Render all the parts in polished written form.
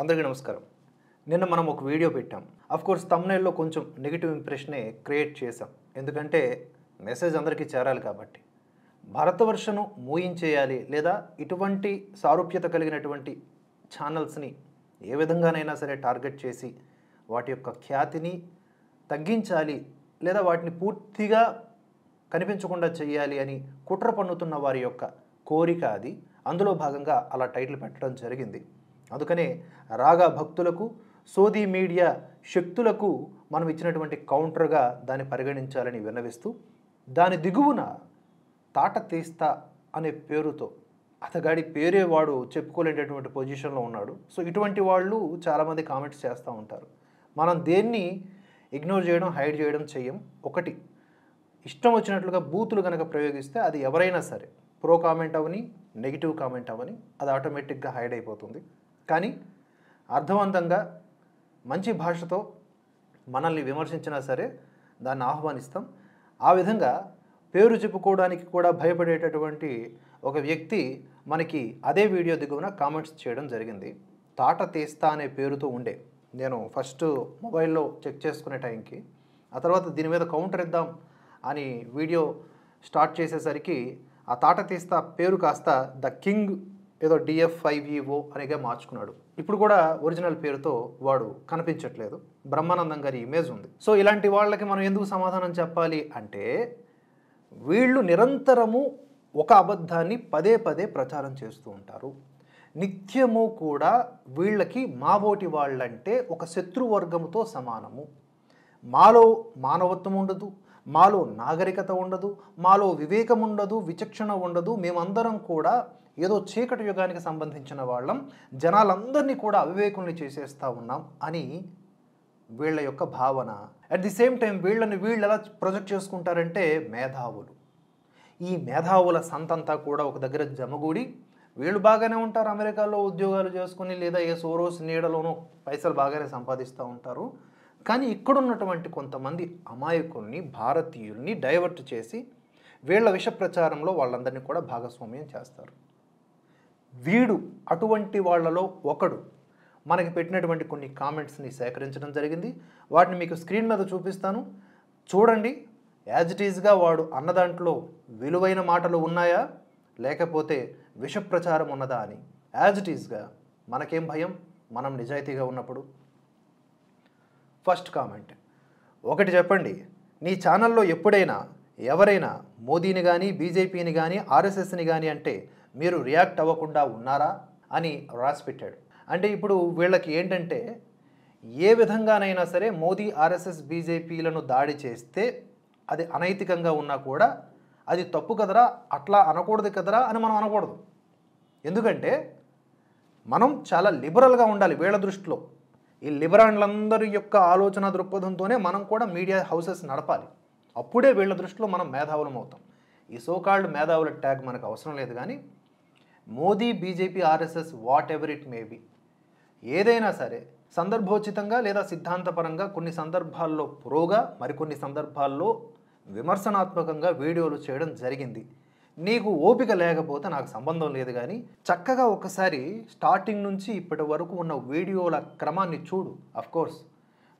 అందరికీ నమస్కారం. నిన్న మనం ఒక వీడియో పెట్టాం. కోర్స్ థంబ్‌నెయిల్‌లో కొంచెం నెగెటివ్ ఇంప్రెషనే క్రియేట్ చేశాం. ఎందుకంటే మెసేజ్ అందరికీ చేరాలి కాబట్టి. భారతవర్షను మూయించేయాలి లేదా ఇటువంటి సారూప్యత కలిగినటువంటి ఛానల్స్‌ని ఏ విధంగానైనా సరే టార్గెట్ చేసి వాటి యొక్క ఖ్యాతిని తగ్గించాలి లేదా వాటిని పూర్తిగా కనిపించకుండా చేయాలి అని కుట్ర పన్నుతున్న వారి యొక్క కోరిక అది. అందులో భాగంగా అలా టైటిల్ పెట్టడం జరిగింది. అందుకనే రాగా భక్తులకు సోదీ మీడియా శక్తులకు మనం ఇచ్చినటువంటి కౌంటర్గా దాన్ని పరిగణించాలని విన్నవిస్తూ దాని దిగువన తాట తీస్తా అనే పేరుతో అతగాడి పేరే వాడు చెప్పుకోలేనటువంటి పొజిషన్లో ఉన్నాడు. సో ఇటువంటి వాళ్ళు చాలామంది కామెంట్స్ చేస్తూ ఉంటారు. మనం దేన్ని ఇగ్నోర్ చేయడం హైడ్ చేయడం చెయ్యం. ఒకటి ఇష్టం వచ్చినట్లుగా బూతులు కనుక ప్రయోగిస్తే అది ఎవరైనా సరే ప్రో కామెంట్ అవని నెగిటివ్ కామెంట్ అవని అది ఆటోమేటిక్గా హైడ్ అయిపోతుంది. కానీ అర్థవంతంగా మంచి భాషతో మనల్ని విమర్శించినా సరే దాన్ని ఆహ్వానిస్తాం. ఆ విధంగా పేరు చెప్పుకోవడానికి కూడా భయపడేటటువంటి ఒక వ్యక్తి మనకి అదే వీడియో దిగువన కామెంట్స్ చేయడం జరిగింది. తాట తీస్తా అనే పేరుతో ఉండే నేను ఫస్ట్ మొబైల్లో చెక్ చేసుకునే టైంకి ఆ తర్వాత దీని మీద కౌంటర్ ఇద్దాం అని వీడియో స్టార్ట్ చేసేసరికి ఆ తాట తీస్తా పేరు కాస్త ద కింగ్ ఏదో DF5EO అనేగా మార్చుకున్నాడు. ఇప్పుడు కూడా ఒరిజినల్ పేరుతో వాడు కనిపించట్లేదు. బ్రహ్మానందం గారి ఇమేజ్ ఉంది. సో ఇలాంటి వాళ్ళకి మనం ఎందుకు సమాధానం చెప్పాలి అంటే వీళ్ళు నిరంతరము ఒక అబద్ధాన్ని పదే పదే ప్రచారం చేస్తూ ఉంటారు. నిత్యము కూడా వీళ్ళకి మాబోటి వాళ్ళంటే ఒక శత్రువర్గముతో సమానము. మాలో మానవత్వం ఉండదు, మాలో నాగరికత ఉండదు, మాలో వివేకం ఉండదు, విచక్షణ ఉండదు, మేమందరం కూడా ఏదో చీకటి యుగానికి సంబంధించిన వాళ్ళం, జనాలందరినీ కూడా అవివేకుల్ని చేసేస్తూ ఉన్నాం అని వీళ్ళ యొక్క భావన. అట్ ది సేమ్ టైం వీళ్ళు ఎలా ప్రొజెక్ట్ చేసుకుంటారంటే మేధావులు. ఈ మేధావుల సంతంతా కూడా ఒక దగ్గర జమగూడి వీళ్ళు బాగానే ఉంటారు, అమెరికాలో ఉద్యోగాలు చేసుకుని లేదా ఏ సోరోస్ నీడలోనో పైసలు బాగానే సంపాదిస్తూ ఉంటారు. కానీ ఇక్కడున్నటువంటి కొంతమంది అమాయకుల్ని భారతీయుల్ని డైవర్ట్ చేసి వీళ్ళ విష ప్రచారంలో వాళ్ళందరినీ కూడా భాగస్వామ్యం చేస్తారు. వీడు అటువంటి వాళ్ళలో ఒకడు మనకి పెట్టినటువంటి కొన్ని కామెంట్స్ని సేకరించడం జరిగింది. వాటిని మీకు స్క్రీన్ మీద చూపిస్తాను, చూడండి. యాజ్ ఇట్ ఈజ్గా వాడు అన్న దాంట్లో విలువైన మాటలు ఉన్నాయా లేకపోతే విష ప్రచారం ఉన్నదా అని యాజ్ ఇట్ ఈజ్గా. మనకేం భయం, మనం నిజాయితీగా ఉన్నప్పుడు. ఫస్ట్ కామెంట్, ఒకటి చెప్పండి, నీ ఛానల్లో ఎప్పుడైనా ఎవరైనా మోదీని కానీ బీజేపీని కానీ ఆర్ఎస్ఎస్ని కానీ అంటే మీరు రియాక్ట్ అవ్వకుండా ఉన్నారా అని రాసి పెట్టాడు. అంటే ఇప్పుడు వీళ్ళకి ఏంటంటే ఏ విధంగానైనా సరే మోదీ ఆర్ఎస్ఎస్ బీజేపీలను దాడి చేస్తే అది అనైతికంగా ఉన్నా కూడా అది తప్పు కదరా, అట్లా అనకూడదు కదరా అని మనం అనకూడదు. ఎందుకంటే మనం చాలా లిబరల్గా ఉండాలి వీళ్ళ దృష్టిలో. ఈ లిబరల్లందరి యొక్క ఆలోచన దృక్పథంతోనే మనం కూడా మీడియా హౌసెస్ నడపాలి. అప్పుడే వీళ్ళ దృష్టిలో మనం మేధావులం అవుతాం. ఈ సోకాల్డ్ మేధావుల ట్యాగ్ మనకు అవసరం లేదు. కానీ Modi BJP RSS what ever it may be ఏదైనా సరే సందర్భోచితంగా లేదా సిద్ధాంతపరంగా కొన్ని సందర్భాల్లో ప్రోగా మరికొన్ని సందర్భాల్లో విమర్శనాత్మకంగా వీడియోలు చేయడం జరిగింది. నీకు ఓపిక లేకపోతే నాకు సంబంధం లేదు. కానీ చక్కగా ఒకసారి స్టార్టింగ్ నుంచి ఇప్పటి వరకు ఉన్న వీడియోల క్రమాన్ని చూడు. అఫ్కోర్స్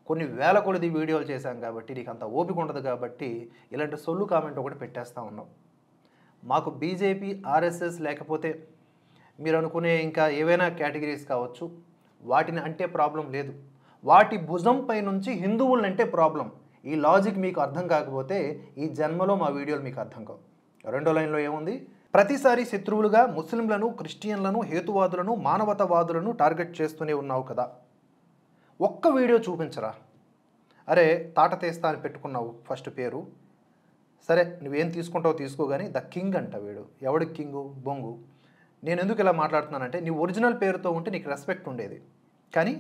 కొన్ని వేల కొలది వీడియోలు చేశాం కాబట్టి నీకు అంత ఓపిక ఉండదు కాబట్టి ఇలాంటి సొల్లు కామెంట్ ఒకటి పెట్టేస్తూ ఉన్నాం. మాకు బీజేపీ ఆర్ఎస్ఎస్ లేకపోతే మీరు అనుకునే ఇంకా ఏవైనా కేటగిరీస్ కావచ్చు, వాటిని అంటే ప్రాబ్లం లేదు. వాటి భుజంపై నుంచి హిందువులంటే ప్రాబ్లం. ఈ లాజిక్ మీకు అర్థం కాకపోతే ఈ జన్మలో మా వీడియోలు మీకు అర్థం కావు. రెండో లైన్లో ఏముంది, ప్రతిసారి శత్రువులుగా ముస్లింలను, క్రిస్టియన్లను, హేతువాదులను, మానవతావాదులను టార్గెట్ చేస్తూనే ఉన్నావు కదా, ఒక్క వీడియో చూపించరా. అరే తాట తీస్తా అని పెట్టుకున్నావు ఫస్ట్ పేరు, సరే నువ్వేం తీసుకుంటావు తీసుకో, కానీ ద కింగ్ అంట వీడు. ఎవడికి కింగు బొంగు. నేను ఎందుకు ఇలా మాట్లాడుతున్నానంటే నీ ఒరిజినల్ పేరుతో ఉంటే నీకు రెస్పెక్ట్ ఉండేది. కానీ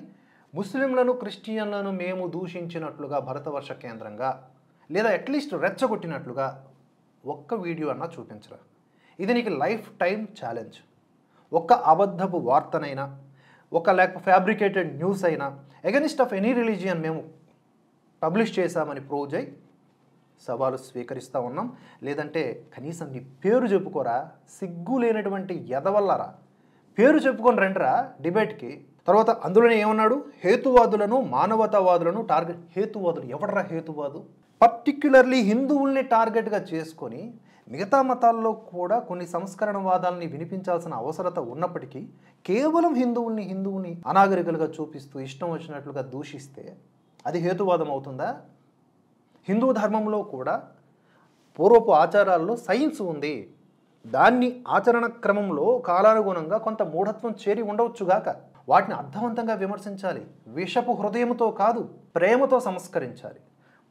ముస్లింలను, క్రిస్టియన్లను మేము దూషించినట్లుగా భరతవర్ష కేంద్రంగా లేదా అట్లీస్ట్ రెచ్చగొట్టినట్లుగా ఒక్క వీడియో అన్నా చూపించరా. ఇది నీకు లైఫ్ టైం ఛాలెంజ్. ఒక్క అబద్ధపు వార్తనైనా, లేకపోతే ఫ్యాబ్రికేటెడ్ న్యూస్ అయినా అగెనిస్ట్ ఆఫ్ ఎనీ రిలీజియన్ మేము పబ్లిష్ చేశామని ప్రూవ్ చేయి. సవాలు స్వీకరిస్తూ ఉన్నాం. లేదంటే కనీసం నీ పేరు చెప్పుకోరా, సిగ్గు లేనటువంటి ఎదవల్లరా, పేరు చెప్పుకొని రండిరా డిబేట్కి. తర్వాత అందులోనే ఏమన్నాడు, హేతువాదులను మానవతావాదులను టార్గెట్. హేతువాదులు ఎవడరా హేతువాదు? పర్టిక్యులర్లీ హిందువుల్ని టార్గెట్గా చేసుకొని మిగతా మతాల్లో కూడా కొన్ని సంస్కరణవాదాలని వినిపించాల్సిన అవసరత ఉన్నప్పటికీ కేవలం హిందువుల్ని అనాగరికులుగా చూపిస్తూ ఇష్టం వచ్చినట్లుగా దూషిస్తే అది హేతువాదం అవుతుందా? హిందూ ధర్మంలో కూడా పూర్వపు ఆచారాల్లో సైన్స్ ఉంది. దాన్ని ఆచరణ క్రమంలో కాలానుగుణంగా కొంత మూఢత్వం చేరి ఉండవచ్చుగాక. వాటిని అర్థవంతంగా విమర్శించాలి. విషపు హృదయంతో కాదు, ప్రేమతో సంస్కరించాలి.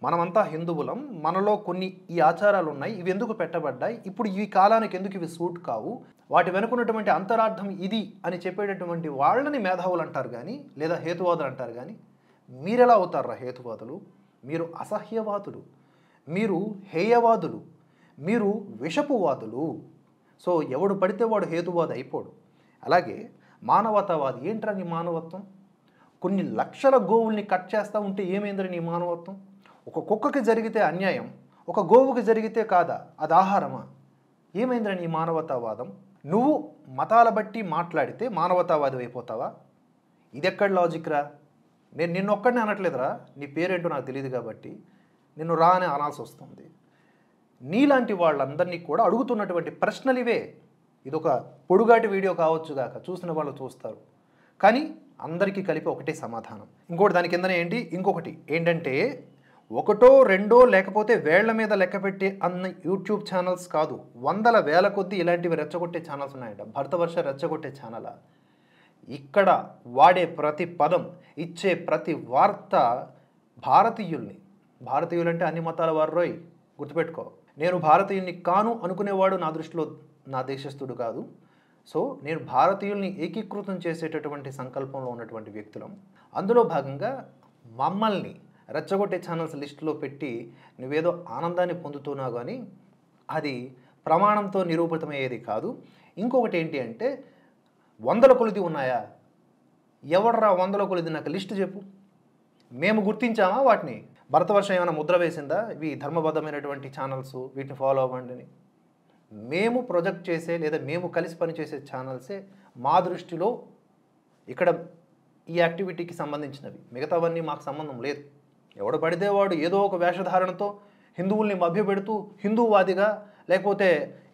మనమంతా హిందువులం, మనలో కొన్ని ఈ ఆచారాలు ఉన్నాయి, ఇవి ఎందుకు పెట్టబడ్డాయి, ఇప్పుడు ఈ కాలానికి ఎందుకు ఇవి సూట్ కావు, వాటి వెనుకున్నటువంటి అంతరార్థం ఇది అని చెప్పేటటువంటి వాళ్ళని మేధావులు అంటారు కానీ, లేదా హేతువాదులు అంటారు కానీ, మీరెలా అవుతారా హేతువాదులు? మీరు అసహ్యవాదులు, మీరు హేయవాదులు, మీరు విషపువాదులు. సో ఎవడు పడితే వాడు హేతువాది అయిపోడు. అలాగే మానవతావాది. ఏంట్రా నీ మానవత్వం? కొన్ని లక్షల గోవుల్ని కట్ చేస్తూ ఉంటే ఏమైందని నీ మానవత్వం? ఒక కుక్కకి జరిగితే అన్యాయం, ఒక గోవుకి జరిగితే కాదా అది ఆహారమా? ఏమైందని నీ మానవతావాదం? నువ్వు మతాల బట్టి మాట్లాడితే మానవతావాది అయిపోతావా? ఇది ఎక్కడ లాజిక్ రా? నేను నిన్నొక్కడిని అనట్లేదురా, నీ పేరేంటో నాకు తెలియదు కాబట్టి నిన్ను రా అని అనాల్సి వస్తుంది. నీలాంటి వాళ్ళందరినీ కూడా అడుగుతున్నటువంటి ప్రశ్నలు ఇవే. ఇదొక పొడుగాటి వీడియో కావచ్చుగాక, చూసిన వాళ్ళు చూస్తారు, కానీ అందరికీ కలిపి ఒకటే సమాధానం. ఇంకోటి దాని కిందనే ఇంకొకటి ఏంటంటే, ఒకటో రెండో లేకపోతే వేళ్ల మీద లెక్క పెట్టే అన్న యూట్యూబ్ ఛానల్స్ కాదు, వందల వేల కొద్దీ ఇలాంటివి రెచ్చగొట్టే ఛానల్స్ ఉన్నాయంట. భరతవర్ష రెచ్చగొట్టే ఛానలా? ఇక్కడ వాడే ప్రతి పదం, ఇచ్చే ప్రతి వార్త భారతీయులంటే అన్ని మతాల వారు రోయ్, గుర్తుపెట్టుకో. నేను భారతీయుల్ని కాను అనుకునేవాడు నా దృష్టిలో నా దేశస్థుడు కాదు. సో నేను భారతీయుల్ని ఏకీకృతం చేసేటటువంటి సంకల్పంలో ఉన్నటువంటి వ్యక్తులం. అందులో భాగంగా మమ్మల్ని రెచ్చగొట్టే ఛానల్స్ లిస్టులో పెట్టి నువ్వేదో ఆనందాన్ని పొందుతున్నావు, కానీ అది ప్రమాణంతో నిరూపితమయ్యేది కాదు. ఇంకొకటి ఏంటి అంటే, వందల కొలిది ఉన్నాయా? ఎవడరా వందల కొలిది? నాకు లిస్టు చెప్పు. మేము గుర్తించామా వాటిని? భరతవర్షం ఏమైనా ముద్ర వేసిందా ఇవి ధర్మబద్ధమైనటువంటి ఛానల్స్, వీటిని ఫాలో అవ్వండి అని? మేము ప్రొజెక్ట్ చేసే లేదా మేము కలిసి పనిచేసే ఛానల్సే మా దృష్టిలో ఇక్కడ ఈ యాక్టివిటీకి సంబంధించినవి. మిగతావన్నీ మాకు సంబంధం లేదు. ఎవడు పడితే వాడు ఏదో ఒక వేషధారణతో హిందువుల్ని మభ్యపెడుతూ హిందూవాదిగా లేకపోతే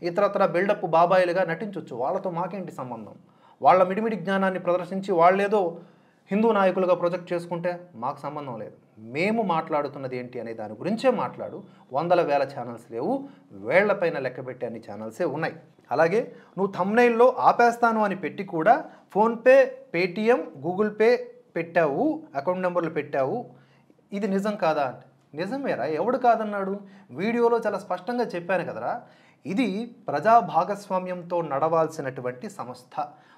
ఇతరత్ర బిల్డప్ బాబాయిలుగా నటించవచ్చు. వాళ్ళతో మాకేంటి సంబంధం? వాళ్ళ మిడిమిడి జ్ఞానాన్ని ప్రదర్శించి వాళ్ళేదో హిందూ నాయకులుగా ప్రొజెక్ట్ చేసుకుంటే మాకు సంబంధం లేదు. మేము మాట్లాడుతున్నది ఏంటి అనే దాని గురించే మాట్లాడు. వందల వేల ఛానల్స్ లేవు, వేళ్లపైన లెక్కబెట్టే అన్ని ఛానల్సే ఉన్నాయి. అలాగే నువ్వు థంబ్నెయిల్లో ఆపేస్తాను అని పెట్టి కూడా ఫోన్పే, పేటిఎం, గూగుల్ పే పెట్టావు, అకౌంట్ నెంబర్లు పెట్టావు. ఇది నిజం కాదా అంటే నిజమేరా, ఎవడు కాదన్నాడు? వీడియోలో చాలా స్పష్టంగా చెప్పాను కదరా. ఇది ప్రజా భాగస్వామ్యంతో నడవాల్సినటువంటి సంస్థ.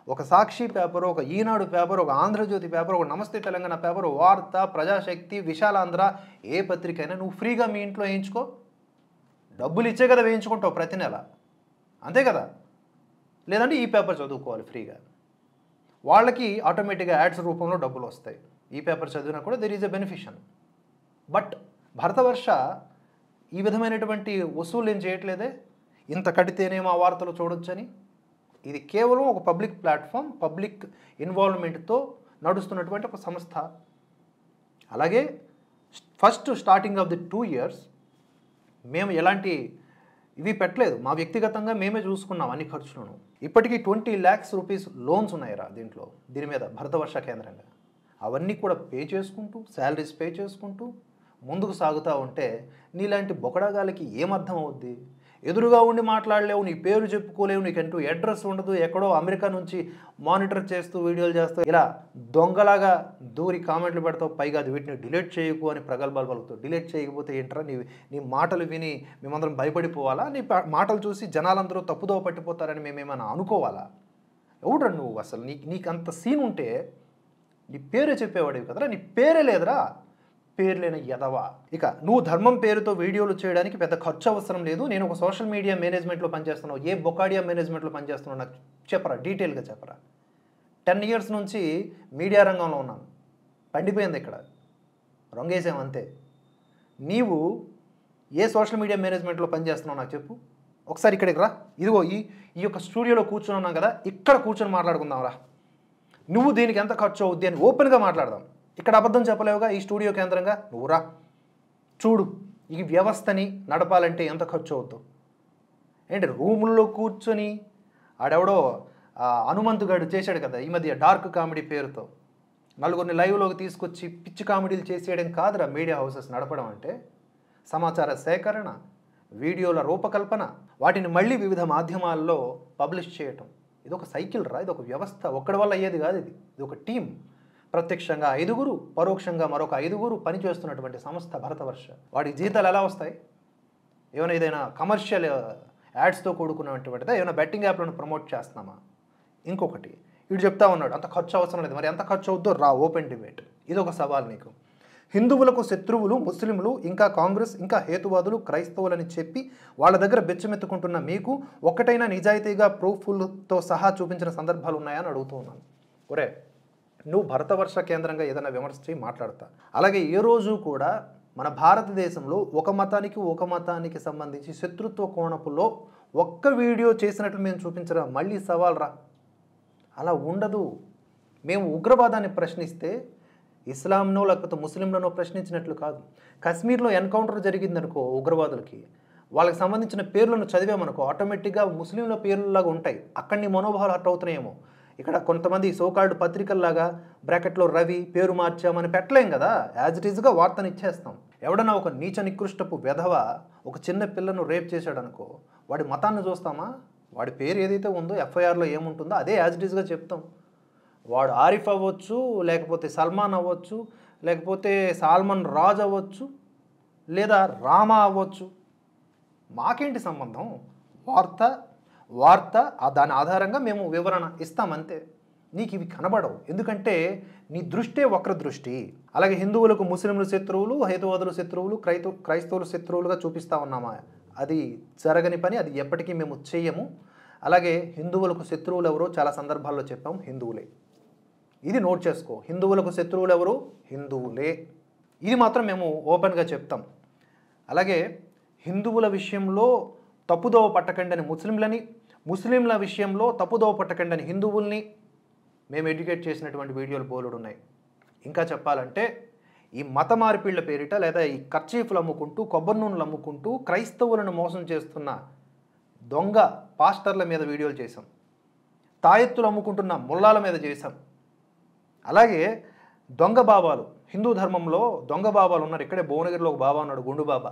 ఒక సాక్షి పేపరు, ఒక ఈనాడు పేపర్, ఒక ఆంధ్రజ్యోతి పేపర్, ఒక నమస్తే తెలంగాణ పేపర్, వార్త, ప్రజాశక్తి, విశాలాంధ్ర, ఏ పత్రికైనా నువ్వు ఫ్రీగా మీ ఇంట్లో వేయించుకో. డబ్బులు ఇచ్చే కదా వేయించుకుంటావు ప్రతి నెల, అంతే కదా? లేదంటే ఈ పేపర్ చదువుకోవాలి ఫ్రీగా. వాళ్ళకి ఆటోమేటిక్గా యాడ్స్ రూపంలో డబ్బులు వస్తాయి. ఈ పేపర్ చదివినా కూడా దెర్ ఈజ్ ఎ బెనిఫిషన్. బట్ భరతవర్ష ఈ విధమైనటువంటి వసూలు ఏం చేయట్లేదే. ఇంత కడితేనే మా వార్తలు చూడొచ్చని. ఇది కేవలం ఒక పబ్లిక్ ప్లాట్ఫామ్, పబ్లిక్ ఇన్వాల్వ్మెంట్తో నడుస్తున్నటువంటి ఒక సంస్థ. అలాగే first starting of the 2 years మేము ఎలాంటి ఇవి పెట్టలేదు. మా వ్యక్తిగతంగా మేమే చూసుకున్నాం అన్ని ఖర్చులను. ఇప్పటికీ 20 lakhs rupees లోన్స్ ఉన్నాయిరా దీని మీద భరతవర్ష కేంద్రంగా. అవన్నీ కూడా పే చేసుకుంటూ, శాలరీస్ పే చేసుకుంటూ ముందుకు సాగుతూ ఉంటే నీలాంటి బొకడాగాలకి ఏమర్థం అవుద్ది? ఎదురుగా ఉండి మాట్లాడలేవు, నీ పేరు చెప్పుకోలేవు, నీకంటూ అడ్రస్ ఉండదు, ఎక్కడో అమెరికా నుంచి మానిటర్ చేస్తూ వీడియోలు చేస్తూ ఇలా దొంగలాగా దూరి కామెంట్లు పెడతావు. పైగా అది వీటిని డిలీట్ చేయకు అని ప్రగల్భాలు పలుకుతావు. డిలీట్ చేయకపోతే ఏంట్రా? నీ మాటలు విని మేమందరం భయపడిపోవాలా? నీ మాటలు చూసి జనాలందరూ తప్పుదోవ పట్టిపోతారని మేమేమైనా అనుకోవాలా? ఎవడ్రా నువ్వు? అసలు నీకు అంత సీన్ ఉంటే నీ పేరే చెప్పేవాడివి కదరా. నీ పేరే లేదురా, పేరు లేని ఎదవా. ఇక నువ్వు ధర్మం పేరుతో వీడియోలు చేయడానికి పెద్ద ఖర్చు అవసరం లేదు. నేను ఒక సోషల్ మీడియా మేనేజ్మెంట్లో పనిచేస్తున్నావు. ఏ బొకాడియా మేనేజ్మెంట్లో పనిచేస్తున్నావు నాకు చెప్పరా, డీటెయిల్గా చెప్పరా. 10 years నుంచి మీడియా రంగంలో ఉన్నాను, పండిపోయింది ఇక్కడ, రంగేసాం అంతే. నీవు ఏ సోషల్ మీడియా మేనేజ్మెంట్లో పనిచేస్తున్నావు నాకు చెప్పు ఒకసారి. ఇక్కడికి రా, ఇదిగో ఈ యొక్క స్టూడియోలో కూర్చొని ఉన్నాం కదా, ఇక్కడ కూర్చొని మాట్లాడుకుందాం రా. నువ్వు దీనికి ఎంత ఖర్చు అవుద్ది అని ఓపెన్గా మాట్లాడదాం. ఇక్కడ అబద్ధం చెప్పలేవుగా ఈ స్టూడియో కేంద్రంగా. నువ్వు రా చూడు ఈ వ్యవస్థని నడపాలంటే ఎంత ఖర్చు అవుద్దు. ఏంటి రూముల్లో కూర్చొని ఆడెవడో హనుమంతుగాడు చేశాడు కదా ఈ మధ్య డార్క్ కామెడీ పేరుతో, నలుగురిని లైవ్లోకి తీసుకొచ్చి పిచ్చి కామెడీలు చేసేయడం కాదురా మీడియా హౌసెస్ నడపడం అంటే. సమాచార సేకరణ, వీడియోల రూపకల్పన, వాటిని మళ్ళీ వివిధ మాధ్యమాల్లో పబ్లిష్ చేయటం, ఇది ఒక సైకిల్ రా, ఇది ఒక వ్యవస్థ. ఒక్కడి వల్ల అయ్యేది కాదు. ఇది ఒక టీం. ప్రత్యక్షంగా 5గురు, పరోక్షంగా మరొక 5గురు పనిచేస్తున్నటువంటి సంస్థ భరతవర్ష. వాడికి జీతాలు ఎలా వస్తాయి? ఏదైనా కమర్షియల్ యాడ్స్తో కూడుకున్నటువంటిదా? ఏమైనా బెట్టింగ్ యాప్లను ప్రమోట్ చేస్తున్నామా? ఇంకొకటి వీడు చెప్తా ఉన్నాడు అంత ఖర్చు అవసరం లేదు. మరి ఎంత ఖర్చు అవుద్దో రా, ఓపెన్ డిబేట్. ఇది ఒక సవాల్ నీకు. హిందువులకు శత్రువులు ముస్లింలు, ఇంకా కాంగ్రెస్, ఇంకా హేతువాదులు, క్రైస్తవులని చెప్పి వాళ్ళ దగ్గర బెచ్చమెత్తుకుంటున్న మీకు ఒక్కటైనా నిజాయితీగా ప్రూఫ్లతో సహా చూపించిన సందర్భాలు ఉన్నాయని అడుగుతూ ఉన్నాను. ఒరే నువ్వు భరతవర్ష కేంద్రంగా ఏదైనా విమర్శ చేయి, మాట్లాడతా. అలాగే ఏ రోజు కూడా మన భారతదేశంలో ఒక మతానికి సంబంధించి శత్రుత్వ కోణపులో ఒక్క వీడియో చేసినట్లు మేము చూపించరా, మళ్ళీ సవాల్ రా. అలా ఉండదు. మేము ఉగ్రవాదాన్ని ప్రశ్నిస్తే ఇస్లాంనో లేకపోతే ముస్లింలనో ప్రశ్నించినట్లు కాదు. కశ్మీర్లో ఎన్కౌంటర్ జరిగిందనుకో ఉగ్రవాదులకి, వాళ్ళకి సంబంధించిన పేర్లను చదివామనుకో ఆటోమేటిక్గా ముస్లింల పేర్లలాగా ఉంటాయి. అక్కడి నీ మనోభావాలు హర్ట్ అవుతున్నాయేమో. ఇక్కడ కొంతమంది సోకాల్డ్ పత్రికల్లాగా బ్రాకెట్లో రవి పేరు మార్చామని పెట్టలేం కదా. యాజ్ ఇట్ ఈజ్గా వార్తను ఇచ్చేస్తాం. ఎవడన్నా ఒక నీచ నికృష్టపు వెధవ ఒక చిన్న పిల్లను రేప్ చేశాడనుకో, వాడి మతాన్ని చూస్తామా? వాడి పేరు ఏదైతే ఉందో ఎఫ్ఐఆర్లో ఏముంటుందో అదే యాజ్ ఇట్ ఈజ్గా చెప్తాం. వాడు ఆరిఫ్ అవ్వచ్చు, లేకపోతే సల్మాన్ అవ్వచ్చు, లేకపోతే సాల్మన్ రాజ్ అవ్వచ్చు, లేదా రామా అవ్వచ్చు. మాకేంటి సంబంధం? వార్త దాని ఆధారంగా మేము వివరణ ఇస్తామంతే. నీకు ఇవి కనబడవు, ఎందుకంటే నీ దృష్టే వక్ర దృష్టి. అలాగే హిందువులకు ముస్లింలు శత్రువులు, హేతువాదులు శత్రువులు, క్రైస్తవులు శత్రువులుగా చూపిస్తా ఉన్నామా? అది జరగని పని, అది ఎప్పటికీ మేము చేయము. అలాగే హిందువులకు శత్రువులు ఎవరో చాలా సందర్భాల్లో చెప్పాం, హిందువులే. ఇది నోట్ చేసుకో. హిందువులకు శత్రువులు ఎవరు? హిందువులే. ఇది మాత్రం మేము ఓపెన్గా చెప్తాం. అలాగే హిందువుల విషయంలో తప్పుదోవ పట్టకండి అని ముస్లింల విషయంలో తప్పుదోవ పట్టకండి అని హిందువుల్ని మేము ఎడ్యుకేట్ చేసినటువంటి వీడియోలు బోలుడు ఉన్నాయి. ఇంకా చెప్పాలంటే ఈ మత మార్పిళ్ల పేరిట లేదా ఈ కర్చీఫ్లు అమ్ముకుంటూ, కొబ్బరి నూనెలు అమ్ముకుంటూ క్రైస్తవులను మోసం చేస్తున్న దొంగ పాస్టర్ల మీద వీడియోలు చేశాం. తాయెత్తులు అమ్ముకుంటున్న ముల్లాల మీద చేశాం. అలాగే దొంగ బాబాలు, హిందూ ధర్మంలో దొంగ బాబాలు ఉన్నారు. ఇక్కడే భువనగిరిలో ఒక బాబా ఉన్నాడు, గుండు బాబా.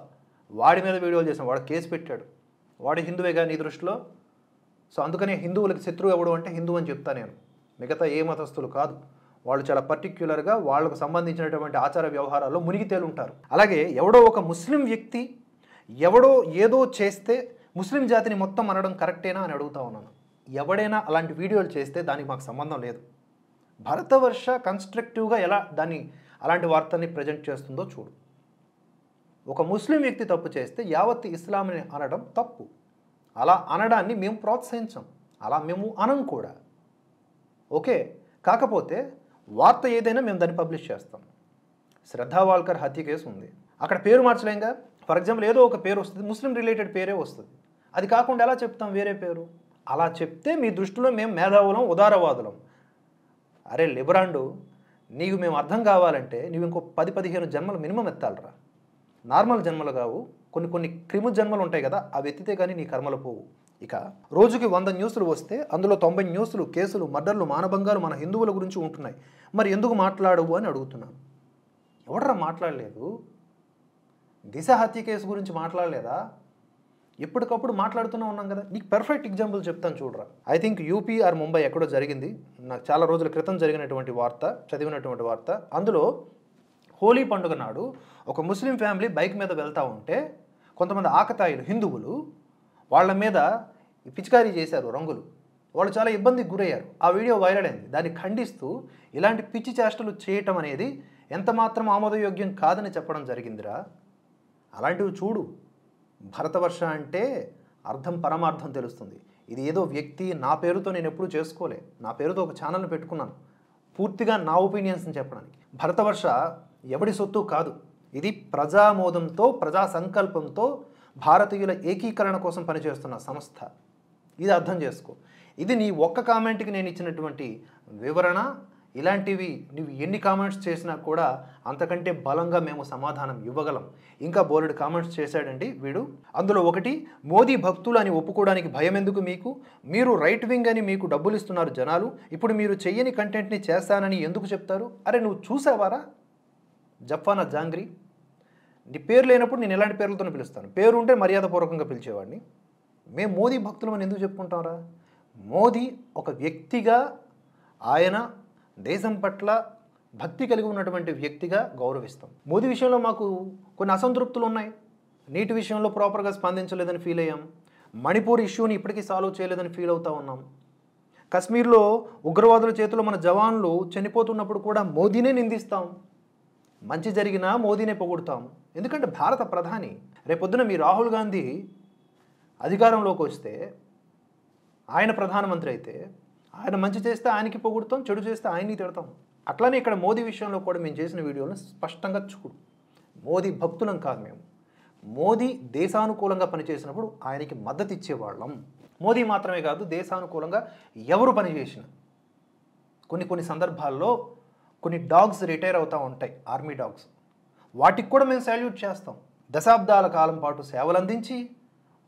వాడి మీద వీడియోలు చేసాం. వాడు కేసు పెట్టాడు. వాడు హిందువేగా నీ దృష్టిలో. సో అందుకని హిందువులకి శత్రువు ఎవడు అంటే హిందువు అని చెప్తా నేను. మిగతా ఏ మతస్థులు కాదు. వాళ్ళు చాలా పర్టిక్యులర్గా వాళ్ళకు సంబంధించినటువంటి ఆచార వ్యవహారాల్లో మునిగి తేలుంటారు. అలాగే ఎవడో ఒక ముస్లిం వ్యక్తి ఎవడో ఏదో చేస్తే ముస్లిం జాతిని మొత్తం అనడం కరెక్టేనా అని అడుగుతా ఉన్నాను. ఎవడైనా అలాంటి వీడియోలు చేస్తే దానికి మాకు సంబంధం లేదు. భరతవర్ష కన్స్ట్రక్టివ్గా ఎలా అలాంటి వార్తని ప్రజెంట్ చేస్తుందో చూడు. ఒక ముస్లిం వ్యక్తి తప్పు చేస్తే యావత్ ఇస్లాంని అనడం తప్పు. అలా అనడాన్ని మేము ప్రోత్సహించాం, అలా మేము అనం కూడా. ఓకే, కాకపోతే వార్త ఏదైనా మేము దాన్ని పబ్లిష్ చేస్తాం. శ్రద్ధా వాల్కర్ హత్య కేసు ఉంది, అక్కడ పేరు మార్చలేంగా. ఫర్ ఎగ్జాంపుల్ ఏదో ఒక పేరు వస్తుంది, ముస్లిం రిలేటెడ్ పేరే వస్తుంది. అది కాకుండా ఎలా చెప్తాం వేరే పేరు? అలా చెప్తే మీ దృష్టిలో మేము మేధావులం, ఉదారవాదులం. అరే లిబరాండు, నీకు మేము అర్థం కావాలంటే నువ్వు ఇంకో 10-15 జన్మలు మినిమం ఎత్తాలరా. నార్మల్ జన్మలు కావు, కొన్ని క్రిము జన్మలు ఉంటాయి కదా, అవి ఎత్తితే కానీ నీ కర్మలు పోవు. ఇక రోజుకి 100 న్యూస్లు వస్తే అందులో 90 న్యూస్లు, కేసులు, మర్డర్లు, మానభంగాలు మన హిందువుల గురించి ఉంటున్నాయి. మరి ఎందుకు మాట్లాడవు అని అడుగుతున్నాను. ఎవడరా మాట్లాడలేదు? దిశ హత్య కేసు గురించి మాట్లాడలేదా? ఎప్పటికప్పుడు మాట్లాడుతూనే ఉన్నాం కదా. నీకు పర్ఫెక్ట్ ఎగ్జాంపుల్ చెప్తాను చూడరా. I think UP or Mumbai ఎక్కడో జరిగింది, నాకు చాలా రోజుల క్రితం జరిగినటువంటి వార్త, చదివినటువంటి వార్త. అందులో హోలీ పండుగ నాడు ఒక ముస్లిం ఫ్యామిలీ బైక్ మీద వెళ్తూ ఉంటే కొంతమంది ఆకతాయిలు హిందువులు వాళ్ళ మీద పిచికారీ చేశారు రంగులు. వాళ్ళు చాలా ఇబ్బందికి గురయ్యారు. ఆ వీడియో వైరల్ అయింది. దాన్ని ఖండిస్తూ ఇలాంటి పిచ్చి చేష్టలు చేయటం అనేది ఎంత మాత్రం ఆమోదయోగ్యం కాదని చెప్పడం జరిగిందిరా. అలాంటివి చూడు. భరతవర్ష అంటే అర్థం పరమార్థం తెలుస్తుంది. ఇది ఏదో వ్యక్తి నా పేరుతో నేను ఎప్పుడూ చేసుకోలే. నా పేరుతో ఒక ఛానల్ని పెట్టుకున్నాను, పూర్తిగా నా ఒపీనియన్స్ని చెప్పడానికి. భరతవర్ష ఎవడి సొత్తు కాదు. ఇది ప్రజామోదంతో, ప్రజా సంకల్పంతో భారతీయుల ఏకీకరణ కోసం పనిచేస్తున్న సంస్థ. ఇది అర్థం చేసుకో. ఇది నీ ఒక్క కామెంట్కి నేను ఇచ్చినటువంటి వివరణ ఇలాంటివి నువ్వు ఎన్ని కామెంట్స్ చేసినా కూడా అంతకంటే బలంగా మేము సమాధానం ఇవ్వగలం. ఇంకా బోలెడు కామెంట్స్ చేశాడండి వీడు. అందులో ఒకటి, మోదీ భక్తులు అని ఒప్పుకోవడానికి భయం ఎందుకు మీకు? మీరు రైట్ వింగ్ అని మీకు డబ్బులు ఇస్తున్నారు జనాలు. ఇప్పుడు మీరు చెయ్యని కంటెంట్ని చేస్తానని ఎందుకు చెప్తారు? అరే నువ్వు చూసావారా జఫానా జాంగ్రీ? నీ పేరు లేనప్పుడు నేను ఎలాంటి పేర్లతో పిలుస్తాను? పేరు ఉంటే మర్యాదపూర్వకంగా పిలిచేవాడిని. మేము మోదీ భక్తులు అని ఎందుకు చెప్పుకుంటారా? మోదీ ఒక వ్యక్తిగా, ఆయన దేశం పట్ల భక్తి కలిగి ఉన్నటువంటి వ్యక్తిగా గౌరవిస్తాం. మోదీ విషయంలో మాకు కొన్ని అసంతృప్తులు ఉన్నాయి. నీటి విషయంలో ప్రాపర్గా స్పందించలేదని ఫీల్ అయ్యాం. మణిపూర్ ఇష్యూని ఇప్పటికీ సాల్వ్ చేయలేదని ఫీల్ అవుతూ ఉన్నాం. కశ్మీర్లో ఉగ్రవాదుల చేతిలో మన జవాన్లు చనిపోతున్నప్పుడు కూడా మోదీనే నిందిస్తాం. మంచి జరిగినా మోదీనే పొగుడుతాం. ఎందుకంటే భారత ప్రధాని. రేపొద్దున మీ రాహుల్ గాంధీ అధికారంలోకి వస్తే, ఆయన ప్రధానమంత్రి అయితే, ఆయన మంచి చేస్తే ఆయనకి పొగుడుతాం, చెడు చేస్తే ఆయన్ని తిడతాం. అట్లానే ఇక్కడ మోదీ విషయంలో కూడా మేము చేసిన వీడియోలను స్పష్టంగా చూడు. మోదీ భక్తులం కాదు మేము. మోదీ దేశానుకూలంగా పనిచేసినప్పుడు ఆయనకి మద్దతు ఇచ్చేవాళ్ళం. మోదీ మాత్రమే కాదు, దేశానుకూలంగా ఎవరు పనిచేసిన కొన్ని సందర్భాల్లో కొన్ని డాగ్స్ రిటైర్ అవుతూ ఉంటాయి, ఆర్మీ డాగ్స్. వాటికి కూడా మేము సాల్యూట్ చేస్తాం. దశాబ్దాల కాలం పాటు సేవలు అందించి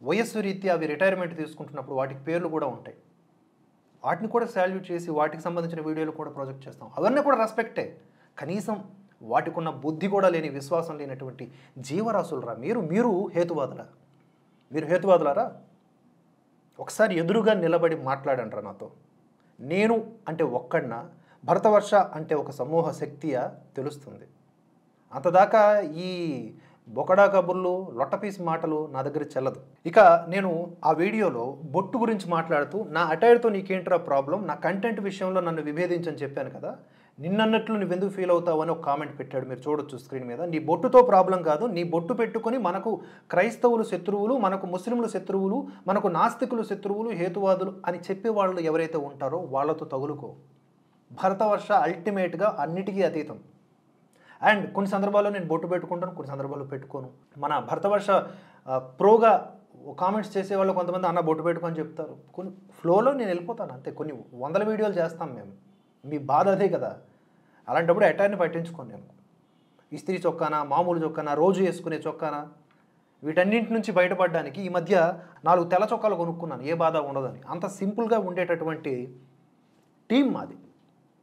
వయస్సు రీత్యా అవి రిటైర్మెంట్ తీసుకుంటున్నప్పుడు వాటికి పేర్లు కూడా ఉంటాయి. వాటిని కూడా సాల్యూట్ చేసి వాటికి సంబంధించిన వీడియోలు కూడా ప్రొజెక్ట్ చేస్తాం. అవన్నీ కూడా రెస్పెక్టే. కనీసం వాటికి ఉన్న బుద్ధి కూడా లేని, విశ్వాసం లేనటువంటి జీవరాశులరా మీరు హేతువాదులా? మీరు హేతువాదులారా? ఒకసారి ఎదురుగా నిలబడి మాట్లాడండి నాతో. నేను అంటే ఒక్కడినా, భరతవర్ష అంటే ఒక సమూహ శక్తియా తెలుస్తుంది. అంతదాకా ఈ బొకడా కబుర్లు, లొట్టపీస్ మాటలు నా దగ్గర చెల్లదు. ఇక నేను ఆ వీడియోలో బొట్టు గురించి మాట్లాడుతూ, నా అటైర్తో నీకేంట్రా ప్రాబ్లం, నా కంటెంట్ విషయంలో నన్ను విభేదించని చెప్పాను కదా, నిన్నన్నట్లు నువ్వెందుకు ఫీల్ అవుతావు అని ఒక కామెంట్ పెట్టాడు. మీరు చూడొచ్చు స్క్రీన్ మీద. నీ బొట్టుతో ప్రాబ్లం కాదు, నీ బొట్టు పెట్టుకొని మనకు క్రైస్తవులు శత్రువులు, మనకు ముస్లింలు శత్రువులు, మనకు నాస్తికులు శత్రువులు, హేతువాదులు అని చెప్పే వాళ్ళు ఎవరైతే ఉంటారో వాళ్ళతో తగులుకో. భరతవర్ష అల్టిమేట్గా అన్నిటికీ అతీతం. అండ్ కొన్ని సందర్భాల్లో నేను బొట్టు పెట్టుకుంటాను, కొన్ని సందర్భాల్లో పెట్టుకోను. మన భరతవర్ష ప్రోగా కామెంట్స్ చేసేవాళ్ళు కొంతమంది అన్న బొట్టు పెట్టుకొని చెప్తారు. కొన్ని ఫ్లోలో నేను వెళ్ళిపోతాను అంతే. కొన్ని వందల వీడియోలు చేస్తాం మేము. మీ బాధ అదే కదా. అలాంటప్పుడు అటైర్ని పట్టించుకోను నేను. ఇస్త్రీ చొక్కానా, మామూలు చొక్కానా, రోజు వేసుకునే చొక్కానా, వీటన్నింటి నుంచి బయటపడడానికి ఈ మధ్య 4 తెల్ల చొక్కాలు కొనుక్కున్నాను, ఏ బాధ ఉండదని. అంత సింపుల్గా ఉండేటటువంటి టీం మాది.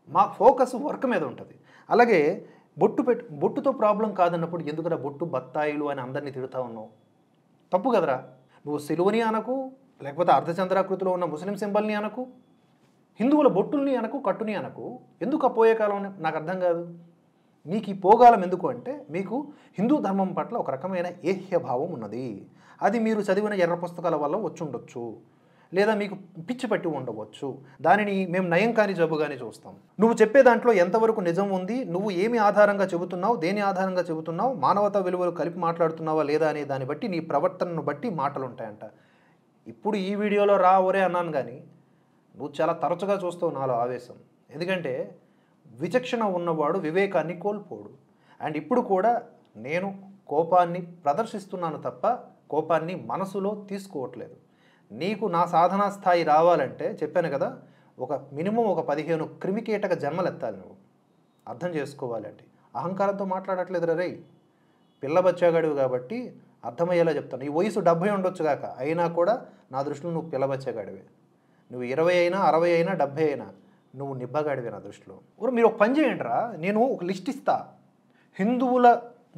మా ఫోకస్ వర్క్ మీద ఉంటుంది. అలాగే బొట్టుతో ప్రాబ్లం కాదన్నప్పుడు ఎందుకురా బొట్టు బత్తాయిలు అని అందరినీ తిడుతూ ఉన్నావు? తప్పు కదరా. నువ్వు సిలువని అనకు, లేకపోతే అర్ధచంద్రాకృతిలో ఉన్న ముస్లిం సింబల్ని అనకు, హిందువుల బొట్టుల్ని అనకు, కట్టుని అనకు. ఎందుకు ఆ పోయే కాలం నాకు అర్థం కాదు. మీకు ఈ పోగాలం ఎందుకు అంటే, మీకు హిందూ ధర్మం పట్ల ఒక రకమైన ఏహ్యభావం ఉన్నది. అది మీరు చదివిన ఎర్ర పుస్తకాల వల్ల వచ్చుండొచ్చు, లేదా మీకు పిచ్చి పట్టి ఉండవచ్చు. దానిని మేము నయం కాని జబ్బుగానే చూస్తాం. నువ్వు చెప్పే దాంట్లో ఎంతవరకు నిజం ఉంది, నువ్వు ఏమి ఆధారంగా చెబుతున్నావు, దేని ఆధారంగా చెబుతున్నావు, మానవతా విలువలు కలిపి మాట్లాడుతున్నావా లేదా అనే దాన్ని బట్టి, నీ ప్రవర్తనను బట్టి మాటలు ఉంటాయంట. ఇప్పుడు ఈ వీడియోలో రా ఒరే అన్నాను కానీ, నువ్వు చాలా తరచుగా చూస్తావు నాలో ఆవేశం. ఎందుకంటే విచక్షణ ఉన్నవాడు వివేకాన్ని కోల్పోడు. అండ్ ఇప్పుడు కూడా నేను కోపాన్ని ప్రదర్శిస్తున్నాను తప్ప కోపాన్ని మనసులో తీసుకోవట్లేదు. నీకు నా సాధనా స్థాయి రావాలంటే చెప్పాను కదా, మినిమం ఒక 15 క్రిమికీటక జన్మలెత్తాలి. నువ్వు అర్థం చేసుకోవాలంటే. అహంకారంతో మాట్లాడట్లేదు రే. పిల్ల బచ్చాగాడివి కాబట్టి అర్థమయ్యేలా చెప్తాను. ఈ వయసు 70 ఉండొచ్చు కాక, అయినా కూడా నా దృష్టిలో నువ్వు పిల్ల బచ్చాగాడివే. నువ్వు 20 అయినా, 60 అయినా, 70 అయినా నువ్వు నిబ్బగాడివే నా దృష్టిలో. మీరు ఒక పని చేయండి రా, నేను ఒక లిస్ట్ ఇస్తా. హిందువుల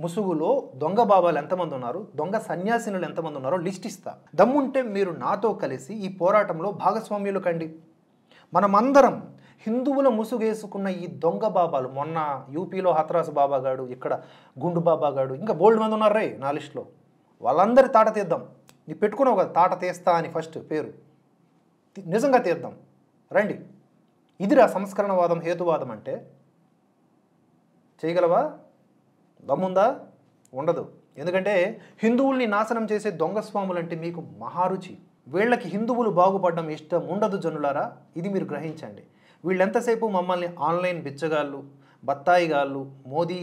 ముసుగులో దొంగ బాబాలు ఎంతమంది ఉన్నారు, దొంగ సన్యాసినులు ఎంతమంది ఉన్నారో లిస్ట్ ఇస్తా. దమ్ముంటే మీరు నాతో కలిసి ఈ పోరాటంలో భాగస్వామ్యులు కండి. మనమందరం హిందువుల ముసుగేసుకున్న ఈ దొంగ బాబాలు, మొన్న యూపీలో హత్రాస్ బాబాగాడు, ఇక్కడ గుండు బాబాగాడు, ఇంకా బోల్డ్ మంది ఉన్నారు రే నా లిస్టులో. వాళ్ళందరి తాట తీద్దాం. నీ పెట్టుకున్నావు కదా తాట తీస్తా అని ఫస్ట్ పేరు, నిజంగా తీద్దాం రండి. ఇదిరా సంస్కరణవాదం, హేతువాదం అంటే. చేయగలవా? దమ్ముందా? ఉండదు. ఎందుకంటే హిందువుల్ని నాశనం చేసే దొంగ స్వాములంటే మీకు మహారుచి. వీళ్ళకి హిందువులు బాగుపడడం ఇష్టం ఉండదు జనులారా, ఇది మీరు గ్రహించండి. వీళ్ళెంతసేపు మమ్మల్ని ఆన్లైన్ బిచ్చగాళ్ళు, బత్తాయిగాళ్ళు, మోదీ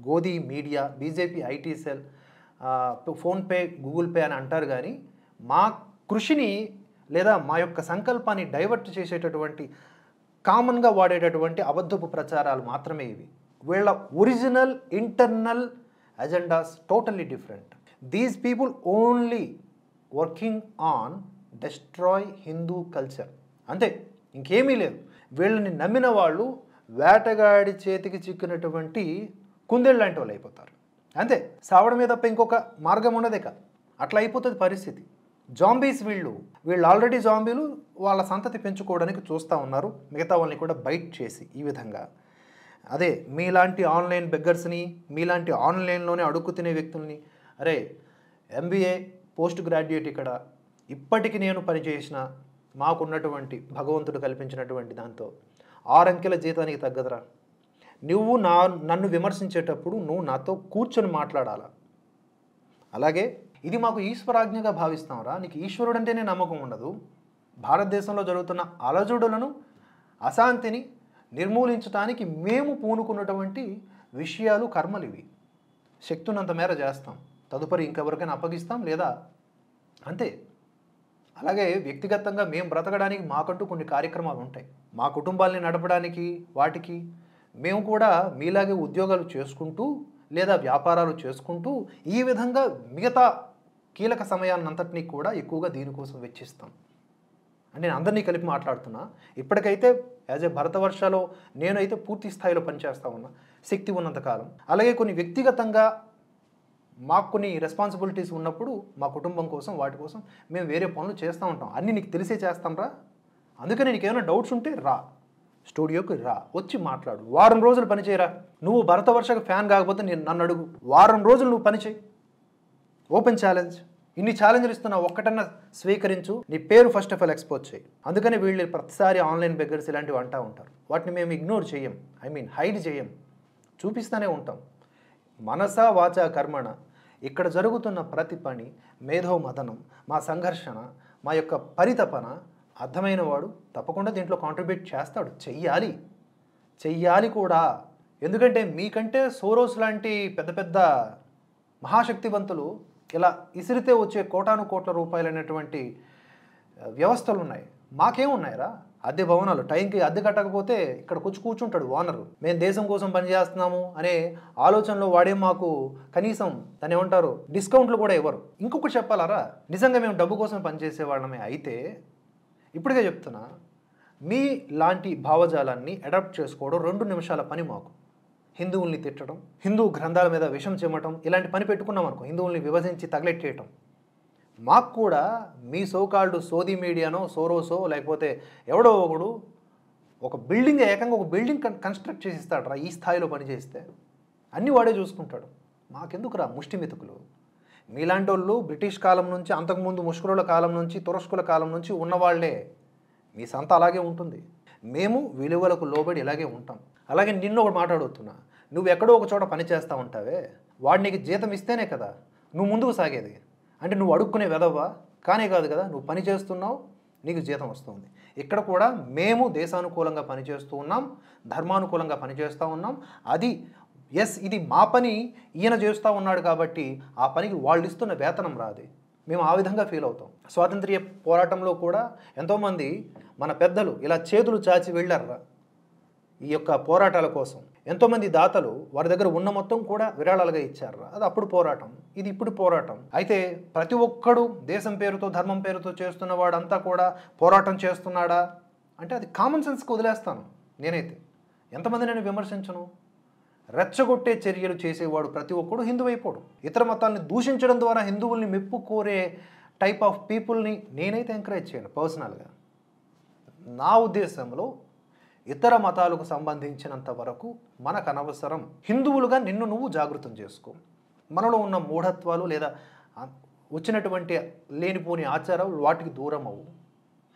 గోదీ media, BJP IT cell, PhonePe, Google Pay అని అంటారు కానీ మా కృషిని లేదా మా యొక్క సంకల్పాన్ని డైవర్ట్ చేసేటటువంటి కామన్గా వాడేటటువంటి అబద్ధపు ప్రచారాలు మాత్రమే ఇవి. వీళ్ళ original internal agendas totally different. These people only working on destroy Hindu culture, అంతే, ఇంకేమీ లేదు. వీళ్ళని నమ్మిన వాళ్ళు వేటగాడి చేతికి చిక్కినటువంటి కుందేళ్ళు లాంటి వాళ్ళు అయిపోతారు, అంతే. సావడం మీద తప్ప ఇంకొక మార్గం ఉండదేక, అట్లా అయిపోతుంది పరిస్థితి. జాంబీస్ వీళ్ళు ఆల్రెడీ జాంబీలు వాళ్ళ సంతతి పెంచుకోవడానికి చూస్తూ ఉన్నారు, మిగతా వాళ్ళని కూడా బైట్ చేసి ఈ విధంగా. అదే మీలాంటి ఆన్లైన్ బెగ్గర్స్ని, మీలాంటి ఆన్లైన్లోనే అడుక్కు తినే వ్యక్తుల్ని, అరే MBA పోస్ట్ గ్రాడ్యుయేట్ ఇక్కడ ఇప్పటికి నేను పనిచేసిన మాకున్నటువంటి భగవంతుడు కల్పించినటువంటి దాంతో 6 అంకెల జీతానికి తగ్గదురా. నువ్వు నన్ను విమర్శించేటప్పుడు నువ్వు నాతో కూర్చొని మాట్లాడాలా. అలాగే ఇది మాకు ఈశ్వరాజ్ఞగా భావిస్తాంరా, నీకు ఈశ్వరుడు అంటేనే నమ్మకం ఉండదు. భారతదేశంలో జరుగుతున్న అలజడులను, అశాంతిని నిర్మూలించడానికి మేము పూనుకున్నటువంటి విషయాలు, కర్మలు ఇవి. శక్తున్నంత మేర చేస్తాం, తదుపరి ఇంకెవరికైనా అప్పగిస్తాం లేదా అంతే. అలాగే వ్యక్తిగతంగా మేము బ్రతకడానికి మాకంటూ కొన్ని కార్యక్రమాలు ఉంటాయి. మా కుటుంబాలని నడపడానికి వాటికి మేము కూడా మీలాగే ఉద్యోగాలు చేసుకుంటూ లేదా వ్యాపారాలు చేసుకుంటూ ఈ విధంగా మిగతా కీలక సమయాన్నంతటినీ కూడా ఎక్కువగా దీనికోసం వెచ్చిస్తాం. అంటే నేను అందరినీ కలిపి మాట్లాడుతున్నా. ఇప్పటికైతే యాజ్ ఏ భరతవర్షలో నేనైతే పూర్తి స్థాయిలో పనిచేస్తూ ఉన్నా శక్తి ఉన్నంతకాలం. అలాగే కొన్ని వ్యక్తిగతంగా మాకు కొన్ని రెస్పాన్సిబిలిటీస్ ఉన్నప్పుడు మా కుటుంబం కోసం వాటి కోసం మేము వేరే పనులు చేస్తూ ఉంటాం. అన్నీ నీకు తెలిసే చేస్తాం రా. అందుకని నీకు ఏమైనా డౌట్స్ ఉంటే రా, స్టూడియోకి రా, వచ్చి మాట్లాడు. వారం రోజులు పనిచేయరా. నువ్వు భరతవర్షకు ఫ్యాన్ కాకపోతే నేను నన్ను అడుగు, వారం రోజులు నువ్వు పనిచేయి. Open challenge. ఇన్ని ఛాలెంజ్లు ఇస్తున్నా, ఒక్కటన్నా స్వీకరించు, నీ పేరు ఫస్ట్ ఆఫ్ ఆల్ ఎక్స్పోజ్ చేయి. అందుకని వీళ్ళు ప్రతిసారి ఆన్లైన్ బెగ్గర్స్ ఇలాంటివి అంటూ ఉంటారు. వాటిని మేము ఇగ్నోర్ చేయం, హైడ్ చేయం, చూపిస్తూనే ఉంటాం. మనసా వాచా కర్మణ ఇక్కడ జరుగుతున్న ప్రతి పని, మేధో మదనం, మా సంఘర్షణ, మా యొక్క పరితపన అర్థమైన వాడు తప్పకుండా దీంట్లో కాంట్రిబ్యూట్ చేస్తాడు. చెయ్యాలి కూడా. ఎందుకంటే మీకంటే సోరోస్ లాంటి పెద్ద పెద్ద మహాశక్తివంతులు ఇలా ఇసిరితే వచ్చే కోటాను కోట్ల రూపాయలైనటువంటి వ్యవస్థలు ఉన్నాయి. మాకేమున్నాయిరా? అద్దె భవనాలు, టైంకి అద్దె కట్టకపోతే ఇక్కడ కూర్చుంటాడు ఓనరు. మేము దేశం కోసం పనిచేస్తున్నాము అనే ఆలోచనలో వాడే మాకు కనీసం దాన్ని ఏమంటారు డిస్కౌంట్లు కూడా ఇవ్వరు. ఇంకొకటి చెప్పాలరా, నిజంగా మేము డబ్బు కోసం పనిచేసే వాళ్ళమే అయితే ఇప్పటికే చెప్తున్నా, మీ లాంటి భావజాలాన్ని అడాప్ట్ చేసుకోవడం 2 నిమిషాల పని మాకు. హిందువుల్ని తిట్టడం, హిందూ గ్రంథాల మీద విషం చెమ్మటం, ఇలాంటి పని పెట్టుకున్నాం అనుకో, హిందువుల్ని విభజించి తగలెట్టేయటం. మాకు కూడా మీ సోకాల్డ్ సోది మీడియానో, సోరోసో, లేకపోతే ఎవడో ఒకడు ఒక బిల్డింగ్, ఏకంగా ఒక బిల్డింగ్ కన్స్ట్రక్ట్ చేసి ఇస్తాడు రా. ఈ స్థాయిలో పనిచేస్తే అన్నీ వాడే చూసుకుంటాడు. మాకెందుకు రా ముష్టి మెతుకులు? మీలాంటి వాళ్ళు బ్రిటిష్ కాలం నుంచి, అంతకుముందు ముష్కరుల కాలం నుంచి, తురస్కుల కాలం నుంచి ఉన్నవాళ్లే. మీ సంత అలాగే ఉంటుంది. మేము విలువలకు లోబడి ఇలాగే ఉంటాం. అలాగే నిన్ను ఒకటి మాట్లాడుతున్నా, నువ్వు ఎక్కడో ఒక చోట పని చేస్తూ ఉంటావే, వాడు నీకు జీతం ఇస్తేనే కదా నువ్వు ముందుకు సాగేది. అంటే నువ్వు అడుక్కునే వెదవ్వా? కానే కాదు కదా, నువ్వు పని చేస్తున్నావు, నీకు జీతం వస్తుంది. ఇక్కడ కూడా మేము దేశానుకూలంగా పనిచేస్తూ ఉన్నాం, ధర్మానుకూలంగా పనిచేస్తూ ఉన్నాం. అది ఇది మా పని, ఈయన చేస్తూ ఉన్నాడు కాబట్టి ఆ పనికి వాళ్ళు ఇస్తున్న వేతనం రాదు. మేము ఆ విధంగా ఫీల్ అవుతాం. స్వాతంత్ర్య పోరాటంలో కూడా ఎంతోమంది మన పెద్దలు ఇలా చేతులు చాచి వెళ్ళారు ఈ యొక్క పోరాటాల కోసం. ఎంతోమంది దాతలు వారి దగ్గర ఉన్న మొత్తం కూడా విరాళాలుగా ఇచ్చారు. అది అప్పుడు పోరాటం, ఇది ఇప్పుడు పోరాటం. అయితే ప్రతి ఒక్కడు దేశం పేరుతో, ధర్మం పేరుతో చేస్తున్న వాడంతా కూడా పోరాటం చేస్తున్నాడా అంటే అది కామన్ సెన్స్కి వదిలేస్తాను నేనైతే. ఎంతమంది నేను విమర్శించను. రెచ్చగొట్టే చర్యలు చేసేవాడు ప్రతి ఒక్కడు హిందువు అయిపోడు. ఇతర మతాలని దూషించడం ద్వారా హిందువుల్ని మెప్పు కోరే టైప్ ఆఫ్ పీపుల్ని నేనైతే ఎంకరేజ్ చేయను పర్సనల్గా. నా ఉద్దేశంలో ఇతర మతాలకు సంబంధించినంత వరకు మనకు అనవసరం. హిందువులుగా నిన్ను నువ్వు జాగృతం చేసుకో. మనలో ఉన్న మూఢత్వాలు లేదా వచ్చినటువంటి లేనిపోని ఆచారాలు వాటికి దూరం అవ్వు.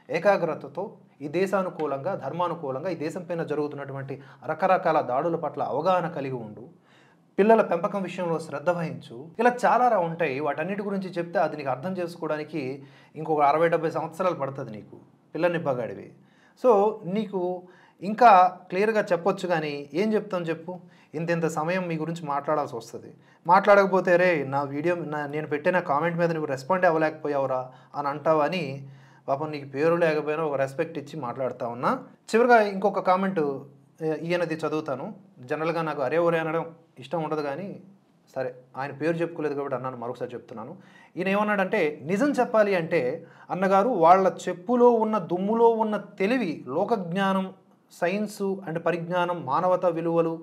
ఏకాగ్రతతో ఈ దేశానుకూలంగా, ధర్మానుకూలంగా ఈ దేశం పైన జరుగుతున్నటువంటి రకరకాల దాడుల పట్ల అవగాహన కలిగి ఉండు. పిల్లల పెంపకం విషయంలో శ్రద్ధ వహించు. ఇలా చాలా ఉంటాయి. వాటన్నిటి గురించి చెప్తే అది నీకు అర్థం చేసుకోవడానికి ఇంకొక 60-70 సంవత్సరాలు పడుతుంది నీకు, పిల్లనిబ్బగాడివి. సో నీకు ఇంకా క్లియర్గా చెప్పొచ్చు, కానీ ఏం చెప్తాం చెప్పు? ఇంత సమయం మీ గురించి మాట్లాడాల్సి వస్తుంది. మాట్లాడకపోతే రే నా వీడియో నేను పెట్టిన కామెంట్ మీద నువ్వు రెస్పాండ్ అవ్వలేకపోయావురా అని అంటావని పాపం నీకు పేరు లేకపోయినా ఒక రెస్పెక్ట్ ఇచ్చి మాట్లాడుతూ ఉన్నా. చివరిగా ఇంకొక కామెంట్ ఈయనది చదువుతాను. జనరల్గా నాకు అరే ఒరే అనడం ఇష్టం ఉండదు, కానీ సరే ఆయన పేరు చెప్పుకోలేదు కాబట్టి అన్నాను, మరొకసారి చెప్తున్నాను. ఈయన ఏమన్నాడంటే, నిజం చెప్పాలి అంటే అన్నగారు వాళ్ళ చెప్పులో ఉన్న దుమ్ములో ఉన్న తెలివి, లోకజ్ఞానం, సైన్సు అండ్ పరిజ్ఞానం, మానవతా విలువలు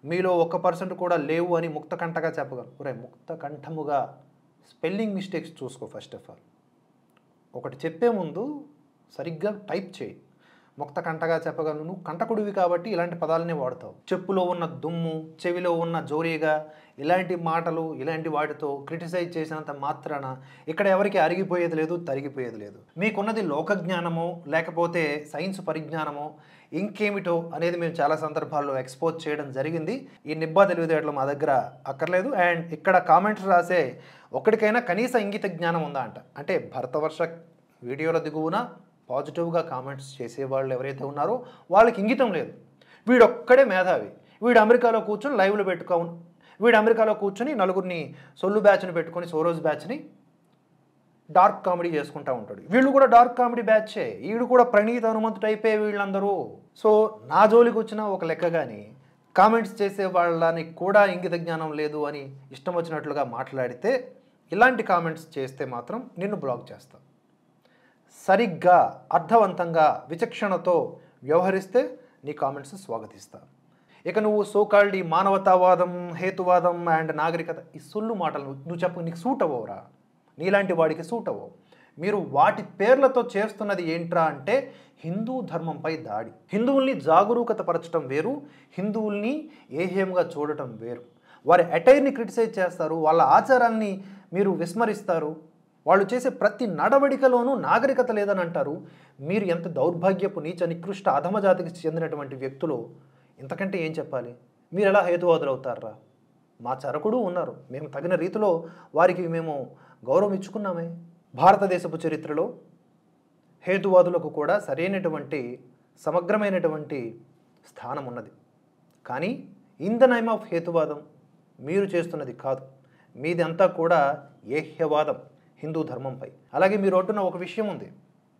మీలో 1% కూడా లేవు అని ముక్తకంఠగా చెప్పగలరు. ఒరే ముక్తకంఠముగా స్పెల్లింగ్ మిస్టేక్స్ చూసుకో. ఫస్ట్ ఆఫ్ ఆల్ ఒకటి చెప్పే ముందు సరిగ్గా టైప్ చేయి. ముక్తకంఠగా చెప్పగలను, నువ్వు కంటకుడివి కాబట్టి ఇలాంటి పదాలనే వాడతావు. చెప్పులో ఉన్న దుమ్ము, చెవిలో ఉన్న జోరీగా, ఇలాంటి మాటలు ఇలాంటి వాటితో క్రిటిసైజ్ చేసినంత మాత్రాన ఇక్కడ ఎవరికి అరిగిపోయేది లేదు, తరిగిపోయేది లేదు. మీకున్నది లోకజ్ఞానమో లేకపోతే సైన్స్ పరిజ్ఞానమో ఇంకేమిటో అనేది మేము చాలా సందర్భాల్లో ఎక్స్పోజ్ చేయడం జరిగింది. ఈ నిబ్బా తెలివితేటలు మా దగ్గర అక్కర్లేదు. అండ్ ఇక్కడ కామెంట్స్ రాసే ఒక్కడికైనా కనీస ఇంగిత జ్ఞానం ఉందా అంటే భరతవర్ష వీడియోల దిగువన పాజిటివ్గా కామెంట్స్ చేసేవాళ్ళు ఎవరైతే ఉన్నారో వాళ్ళకి ఇంగితం లేదు. వీడొక్కడే మేధావి, వీడు అమెరికాలో కూర్చొని లైవ్లో వీడు అమెరికాలో కూర్చొని నలుగురిని సొల్లు బ్యాచ్ని పెట్టుకొని, సోరోజ్ బ్యాచ్ని డార్క్ కామెడీ చేసుకుంటూ ఉంటాడు. వీళ్ళు కూడా డార్క్ కామెడీ బ్యాచే, వీడు కూడా ప్రణీత్ హనుమంతుడు అయిపోయే వీళ్ళందరూ. సో నా జోలికి వచ్చిన ఒక లెక్క, కానీ కామెంట్స్ చేసే వాళ్ళని కూడా ఇంగిత జ్ఞానం లేదు అని ఇష్టం వచ్చినట్లుగా మాట్లాడితే, ఇలాంటి కామెంట్స్ చేస్తే మాత్రం నిన్ను బ్లాక్ చేస్తా. సరిగ్గా అర్థవంతంగా విచక్షణతో వ్యవహరిస్తే నీ కామెంట్స్ స్వాగతిస్తా. ఇక నువ్వు సోకాల్డ్ ఈ మానవతావాదం, హేతువాదం అండ్ నాగరికత, ఈ సొల్లు మాటలు నువ్వు చెప్పు, నీకు సూట్ అవ్వవురా, నీలాంటి వాడికి సూట్ అవ్వవు. మీరు వాటి పేర్లతో చేస్తున్నది ఏంట్రా అంటే హిందూ ధర్మంపై దాడి. హిందువుల్ని జాగరూకత పరచడం వేరు, హిందువుల్ని ఏహ్యంగా చూడటం వేరు. వారి అటైర్ని క్రిటిసైజ్ చేస్తారు, వాళ్ళ ఆచారాన్ని మీరు విస్మరిస్తారు, వాళ్ళు చేసే ప్రతి నడవడికలోనూ నాగరికత లేదని అంటారు. మీరు ఎంత దౌర్భాగ్యపు నీచ నికృష్ట అధమజాతికి చెందినటువంటి వ్యక్తులు, ఇంతకంటే ఏం చెప్పాలి? మీరు ఎలా హేతువాదులు అవుతారా? మా చరకుడు ఉన్నారు, మేము తగిన రీతిలో వారికి మేము గౌరవం ఇచ్చుకున్నామే. భారతదేశపు చరిత్రలో హేతువాదులకు కూడా సరైనటువంటి సమగ్రమైనటువంటి స్థానం ఉన్నది. కానీ ఇన్ ద నేమ్ ఆఫ్ హేతువాదం మీరు చేస్తున్నది కాదు, మీది అంతా కూడా ఏహ్యవాదం హిందూ ధర్మంపై. అలాగే మీరు అంటున్న ఒక విషయం ఉంది,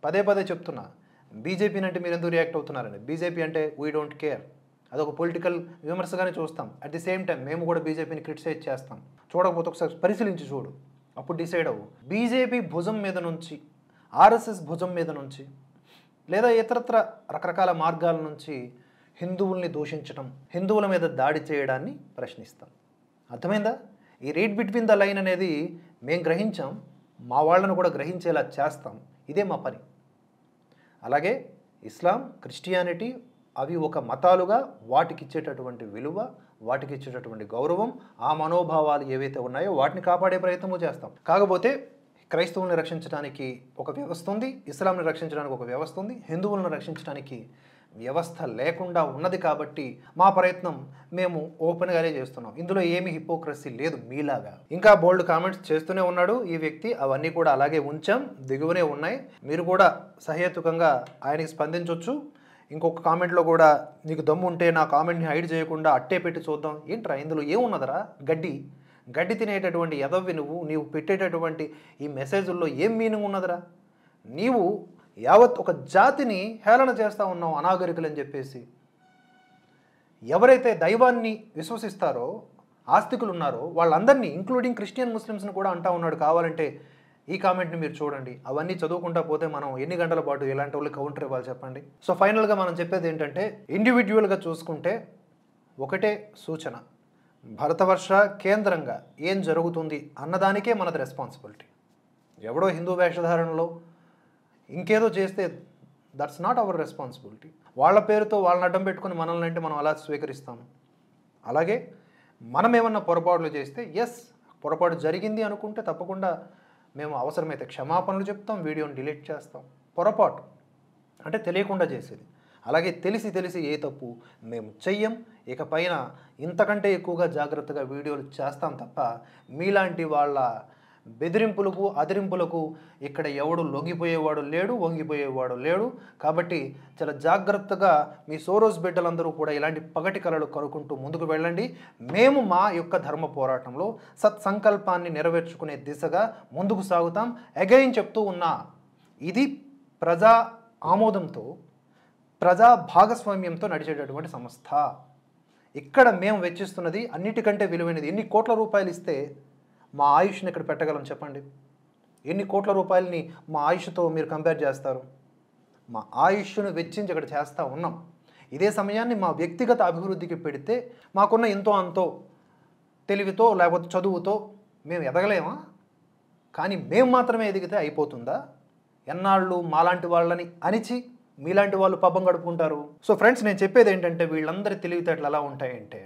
పదే పదే చెప్తున్నా, బీజేపీని అంటే మీరు ఎందుకు రియాక్ట్ అవుతున్నారని. బీజేపీ అంటే వీ డోంట్ కేర్, అదొక పొలిటికల్ విమర్శగానే చూస్తాం. అట్ ది సేమ్ టైం మేము కూడా బీజేపీని క్రిటిసైజ్ చేస్తాం. చూడకపోతే ఒకసారి పరిశీలించి చూడు, అప్పుడు డిసైడ్ అవ్వు. బీజేపీ భుజం మీద నుంచి, ఆర్ఎస్ఎస్ భుజం మీద నుంచి, లేదా ఇతరత్ర రకరకాల మార్గాల నుంచి హిందువుల్ని దూషించడం, హిందువుల మీద దాడి చేయడాన్ని ప్రశ్నిస్తాం. అర్థమైందా? ఈ రీడ్ బిట్వీన్ ద లైన్ అనేది మేము గ్రహించాం, మా వాళ్ళను కూడా గ్రహించేలా చేస్తాం. ఇదే మా పని. అలాగే ఇస్లాం, క్రిస్టియానిటీ అవి ఒక మతాలుగా వాటికి ఇచ్చేటటువంటి విలువ, వాటికి ఇచ్చేటటువంటి గౌరవం, ఆ మనోభావాలు ఏవైతే ఉన్నాయో వాటిని కాపాడే ప్రయత్నము చేస్తాం. కాకపోతే క్రైస్తవుల్ని రక్షించడానికి ఒక వ్యవస్థ ఉంది, ఇస్లాంని రక్షించడానికి ఒక వ్యవస్థ ఉంది, హిందువులను రక్షించడానికి వ్యవస్థ లేకుండా ఉన్నది. కాబట్టి మా ప్రయత్నం మేము ఓపెన్గానే చేస్తున్నాం. ఇందులో ఏమీ హిపోక్రసీ లేదు మీలాగా. ఇంకా బోల్డ్ కామెంట్స్ చేస్తూనే ఉన్నాడు ఈ వ్యక్తి, అవన్నీ కూడా అలాగే ఉంచాం, దిగువనే ఉన్నాయి. మీరు కూడా సహేతుకంగా ఆయనకి స్పందించవచ్చు. ఇంకొక కామెంట్లో కూడా, నీకు దమ్ము ఉంటే నా కామెంట్ని హైడ్ చేయకుండా అట్టే పెట్టి చూద్దాం. ఏంట్రా ఇందులో ఏమున్నదరా? గడ్డి తినేటటువంటి ఎదవ్వి నీవు పెట్టేటటువంటి ఈ మెసేజ్ల్లో ఏం మీనింగ్ ఉన్నదరా? నీవు యావత్ ఒక జాతిని హేళన చేస్తూ ఉన్నావు అనాగరికులని చెప్పేసి. ఎవరైతే దైవాన్ని విశ్వసిస్తారో, ఆస్తికులు ఉన్నారో వాళ్ళందరినీ, ఇంక్లూడింగ్ క్రిస్టియన్ ముస్లిమ్స్ని కూడా అంటా ఉన్నాడు. కావాలంటే ఈ కామెంట్ని మీరు చూడండి. అవన్నీ చదువుకుంటా పోతే మనం ఎన్ని గంటల పాటు ఎలాంటి వాళ్ళు కౌంటర్ ఇవ్వాలి చెప్పండి. సో ఫైనల్గా మనం చెప్పేది ఏంటంటే, ఇండివిజువల్గా చూసుకుంటే ఒకటే సూచన, భరతవర్ష కేంద్రంగా ఏం జరుగుతుంది అన్నదానికే మనది రెస్పాన్సిబిలిటీ. ఎవడో హిందూ వేషధారణలో ఇంకేదో చేస్తే దట్స్ నాట్ అవర్ రెస్పాన్సిబిలిటీ. వాళ్ళ పేరుతో వాళ్ళని అడ్డం పెట్టుకుని మనల్ని అంటే మనం అలా స్వీకరిస్తాము. అలాగే మనం ఏమన్నా పొరపాట్లు చేస్తే, ఎస్ పొరపాటు జరిగింది అనుకుంటే తప్పకుండా మేము అవసరమైతే క్షమాపణలు చెప్తాం, వీడియోని డిలీట్ చేస్తాం. పొరపాటు అంటే తెలియకుండా చేసేది. అలాగే తెలిసి ఏ తప్పు మేము చెయ్యం. ఇకపైన ఇంతకంటే ఎక్కువగా జాగ్రత్తగా వీడియోలు చేస్తాం తప్ప మీలాంటి వాళ్ళ బెదిరింపులకు, అదిరింపులకు ఇక్కడ ఎవడు లొంగిపోయేవాడు లేడు, వంగిపోయేవాడు లేడు. కాబట్టి చాలా జాగ్రత్తగా మీ సోరోస్ బిడ్డలందరూ కూడా ఇలాంటి పగటి కళలు కనుక్కుంటూ ముందుకు వెళ్ళండి. మేము మా యొక్క ధర్మ పోరాటంలో సత్సంకల్పాన్ని నెరవేర్చుకునే దిశగా ముందుకు సాగుతాం. అగైన్ చెప్తూ ఉన్నా, ఇది ప్రజా ఆమోదంతో ప్రజా భాగస్వామ్యంతో నడిచేటటువంటి సంస్థ. ఇక్కడ మేము వెచ్చిస్తున్నది అన్నిటికంటే విలువైనది. ఎన్ని కోట్ల రూపాయలు ఇస్తే మా ఆయుష్ని ఇక్కడ పెట్టగలం చెప్పండి? ఎన్ని కోట్ల రూపాయలని మా ఆయుష్తో మీరు కంపేర్ చేస్తారు? మా ఆయుష్ను వెచ్చించి ఇక్కడ చేస్తూ ఉన్నాం. ఇదే సమయాన్ని మా వ్యక్తిగత అభివృద్ధికి పెడితే మాకున్న ఎంతో అంతో తెలివితో లేకపోతే చదువుతో మేము ఎదగలేమా? కానీ మేము మాత్రమే ఎదిగితే అయిపోతుందా? ఎన్నాళ్ళు మాలాంటి వాళ్ళని అణిచి మీలాంటి వాళ్ళు పబ్బం గడుపుకుంటారు. సో ఫ్రెండ్స్, నేను చెప్పేది ఏంటంటే వీళ్ళందరి తెలివితేటలు ఎలా ఉంటాయంటే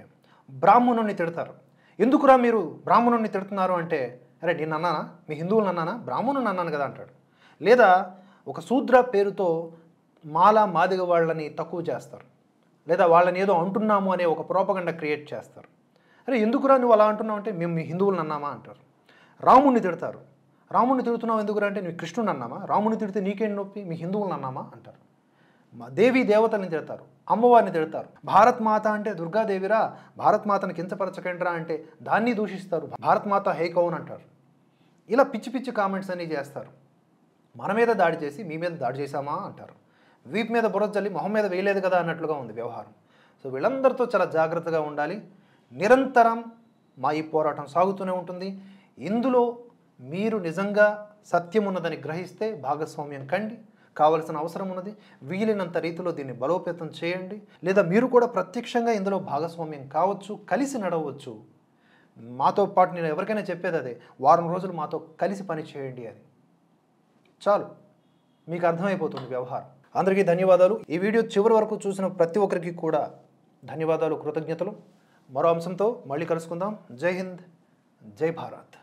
బ్రాహ్మణుని తిడతారు. ఎందుకురా మీరు బ్రాహ్మణుని తిడుతున్నారు అంటే, అరే నేను అన్నానా? మీ హిందువులను అన్నానా? బ్రాహ్మణుని అన్నాను కదా అంటాడు. లేదా ఒక శూద్ర పేరుతో మాల మాదిగ వాళ్ళని తక్కువ చేస్తారు, లేదా వాళ్ళని ఏదో అంటున్నాము అనే ఒక ప్రోపగండా క్రియేట్ చేస్తారు. అరే ఎందుకురా నువ్వు అలా అంటున్నావు అంటే, మేము మీ హిందువులను అన్నామా అంటారు. రాముణ్ణి తిడతారు. రాముణ్ణి తిడుతున్నావు ఎందుకురా అంటే, నువ్వు కృష్ణుని అన్నామా? రాముని తిడితే నీకేం నొప్పి? మీ హిందువులను అన్నామా అంటారు. దేవీ దేవతల్ని తిడతారు, అమ్మవారిని తిడతారు. భారత్ మాత అంటే దుర్గాదేవిరా, భారత్ మాతను కించపరచకండిరా అంటే దాన్ని దూషిస్తారు. భారత్ మాత హే కౌన్ అంటారు. ఇలా పిచ్చి పిచ్చి కామెంట్స్ అన్నీ చేస్తారు. మన మీద దాడి చేసి మీ మీద దాడి చేశామా అంటారు. వీపు మీద బురద జల్లి మొహం మీద వేయలేదు కదా అన్నట్లుగా ఉంది వ్యవహారం. సో వీళ్ళందరితో చాలా జాగ్రత్తగా ఉండాలి. నిరంతరం మా ఈ పోరాటం సాగుతూనే ఉంటుంది. ఇందులో మీరు నిజంగా సత్యం ఉన్నదని గ్రహిస్తే భాగస్వామ్యం కండి. కావలసిన అవసరం ఉన్నది. వీలైనంత రీతిలో దీన్ని బలోపేతం చేయండి. లేదా మీరు కూడా ప్రత్యక్షంగా ఇందులో భాగస్వామ్యం కావచ్చు, కలిసి నడవచ్చు. మాతో పాటు నేను ఎవరికైనా చెప్పేది అదే, వారం రోజులు మాతో కలిసి పని చేయండి అని. చాలు, మీకు అర్థమైపోతుంది వ్యవహారం. అందరికీ ధన్యవాదాలు. ఈ వీడియో చివరి వరకు చూసిన ప్రతి ఒక్కరికి కూడా ధన్యవాదాలు, కృతజ్ఞతలు. మరో అంశంతో మళ్ళీ కలుసుకుందాం. జై హింద్, జై భారత్.